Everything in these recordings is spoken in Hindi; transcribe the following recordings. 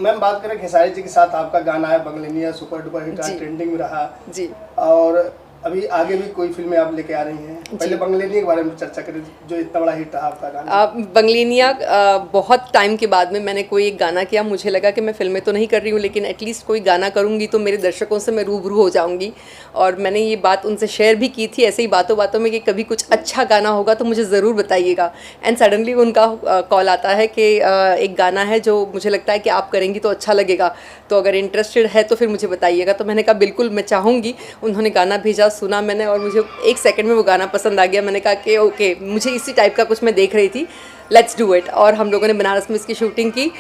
मैम बात करें खेसारी जी के साथ आपका गाना है बंगलेनिया, सुपर डुपर हिट, ट्रेंडिंग में रहा जी। और अभी आगे भी कोई फिल्में आप लेके आ रही हैं। पहले बंगलेनिया के बारे में चर्चा करें, जो इतना बड़ा हिट रहा आपका गाना। बंगलेनिया बहुत टाइम के बाद में मैंने कोई एक गाना किया। मुझे लगा कि मैं फिल्में तो नहीं कर रही हूँ, लेकिन एटलीस्ट कोई गाना करूँगी तो मेरे दर्शकों से मैं रूबरू हो जाऊँगी। और मैंने ये बात उनसे शेयर भी की थी ऐसे ही बातों बातों में कि कभी कुछ अच्छा गाना होगा तो मुझे ज़रूर बताइएगा। एंड सडनली उनका कॉल आता है कि एक गाना है जो मुझे लगता है कि आप करेंगी तो अच्छा लगेगा, तो अगर इंटरेस्टेड है तो फिर मुझे बताइएगा। तो मैंने कहा बिल्कुल मैं चाहूँगी। उन्होंने गाना भेजा, सुना मैंने और मुझे 1 सेकंड में वो गाना पसंद आ गया। मैंने कहा कि ओके, मुझे इसी टाइप का कुछ मैं देख रही थी, लेट्स डू इट। और हम लोगों ने बनारस में इसकी शूटिंग की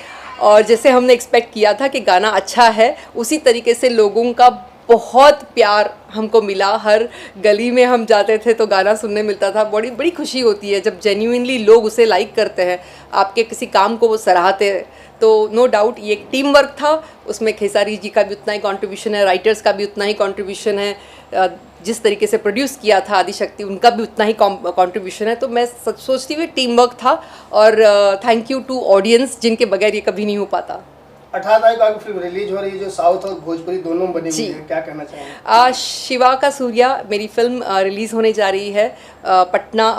और जैसे हमने एक्सपेक्ट किया था कि गाना अच्छा है, उसी तरीके से लोगों का बहुत प्यार हमको मिला। हर गली में हम जाते थे तो गाना सुनने मिलता था। बड़ी बड़ी खुशी होती है जब जेन्युइनली लोग उसे लाइक करते हैं, आपके किसी काम को वो सराहते हैं। तो नो डाउट ये एक टीम वर्क था, उसमें खेसारी जी का भी उतना ही कंट्रीब्यूशन है, राइटर्स का भी उतना ही कंट्रीब्यूशन है, जिस तरीके से प्रोड्यूस किया था आदिशक्ति उनका भी उतना ही कंट्रीब्यूशन है। तो मैं सोचती हुई टीम वर्क था और थैंक यू टू ऑडियंस जिनके बगैर ये कभी नहीं हो पाता। 18 तारीख को आपकी फिल्म रिलीज हो रही है जो साउथ और भोजपुरी दोनों बनी हुई है, क्या कहना चाहेंगे? शिवा का सूर्या मेरी फिल्म रिलीज़ होने जा रही है पटना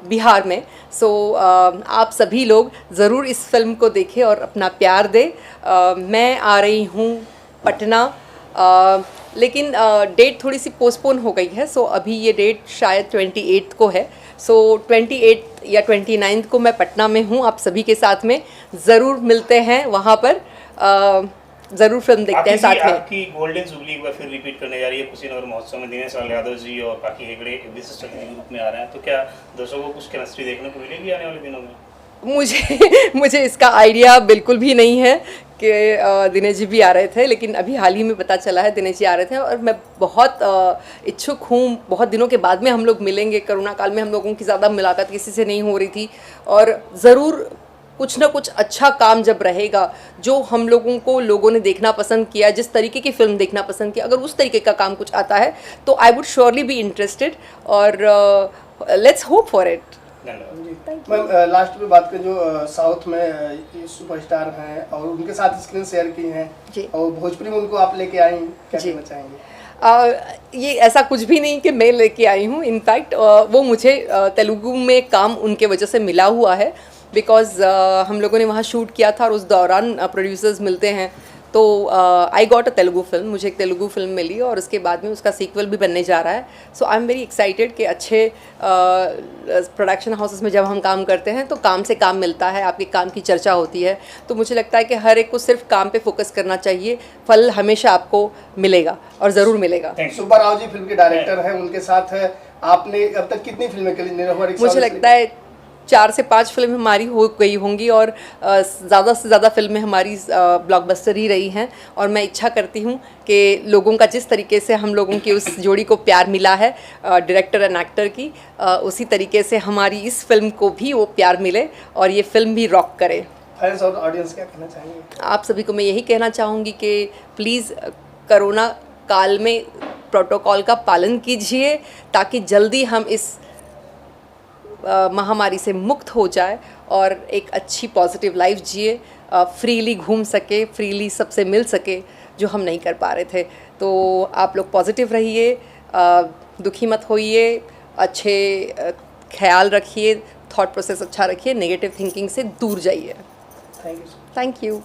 बिहार में। सो आप सभी लोग ज़रूर इस फिल्म को देखें और अपना प्यार दें। मैं आ रही हूँ पटना, लेकिन डेट थोड़ी सी पोस्टपोन हो गई है। सो अभी ये डेट शायद 28 को है। सो 28 या 29 को मैं पटना में हूँ, आप सभी के साथ में ज़रूर मिलते हैं वहाँ पर। ज़रूर फिल्म देखते हैं साथ में। आपकी गोल्डन जुबली एक बार फिर रिपीट करने जा रही है कुशीनगर महोत्सव में। दिनेश लाल यादव जी और काकी हेगड़े विशिष्ट अतिथि के रूप में आ रहे हैं, तो क्या दर्शकों को कुछ केमिस्ट्री देखने को मिलेगी आने वाले दिनों में? मुझे इसका आइडिया बिल्कुल भी नहीं है कि दिनेश जी भी आ रहे थे, लेकिन अभी हाल ही में पता चला है दिनेश जी आ रहे थे। और मैं बहुत इच्छुक हूँ, बहुत दिनों के बाद में हम लोग मिलेंगे। कोरोना काल में हम लोगों की ज़्यादा मुलाकात किसी से नहीं हो रही थी, और ज़रूर कुछ ना कुछ अच्छा काम जब रहेगा जो हम लोगों को लोगों ने देखना पसंद किया, जिस तरीके की फिल्म देखना पसंद किया, अगर उस तरीके का काम कुछ आता है तो I would surely be interested. और let's hope for it. Ma'am last में बात करें, जो साउथ में सुपरस्टार हैं और उनके साथ स्क्रीन शेयर की हैं और भोजपुरी में उनको आप लेके आई, क्या कहना चाहेंगे? ये ऐसा कुछ भी नहीं कि मैं लेके आई हूँ। इनफैक्ट वो मुझे तेलुगु में काम उनके वजह से मिला हुआ है, बिकॉज़ हम लोगों ने वहाँ शूट किया था और उस दौरान प्रोड्यूसर्स मिलते हैं। तो I got a Telugu film, मुझे एक तेलुगु फिल्म मिली और उसके बाद में उसका सीक्वल भी बनने जा रहा है। सो आई एम वेरी एक्साइटेड कि अच्छे प्रोडक्शन हाउसेस में जब हम काम करते हैं तो काम से काम मिलता है, आपके काम की चर्चा होती है। तो मुझे लगता है कि हर एक को सिर्फ काम पे फोकस करना चाहिए, फल हमेशा आपको मिलेगा और ज़रूर मिलेगा। सुब्बा राव जी फिल्म के डायरेक्टर हैं, उनके साथ आपने अब तक कितनी फिल्में करी? मुझे लगता है 4 से 5 फिल्में हमारी हो गई होंगी और ज़्यादा से ज़्यादा फिल्में हमारी ब्लॉकबस्टर ही रही हैं। और मैं इच्छा करती हूँ कि लोगों का जिस तरीके से हम लोगों की उस जोड़ी को प्यार मिला है डायरेक्टर एंड एक्टर की, उसी तरीके से हमारी इस फिल्म को भी वो प्यार मिले और ये फिल्म भी रॉक करे। फैंस और ऑडियंस क्या कहना चाहेंगे? आप सभी को मैं यही कहना चाहूँगी कि प्लीज़ कोरोना काल में प्रोटोकॉल का पालन कीजिए ताकि जल्दी हम इस महामारी से मुक्त हो जाए और एक अच्छी पॉजिटिव लाइफ जिए, फ्रीली घूम सके, फ्रीली सबसे मिल सके, जो हम नहीं कर पा रहे थे। तो आप लोग पॉजिटिव रहिए, दुखी मत होइए, अच्छे ख्याल रखिए, थॉट प्रोसेस अच्छा रखिए, नेगेटिव थिंकिंग से दूर जाइए। Thank you. Thank you.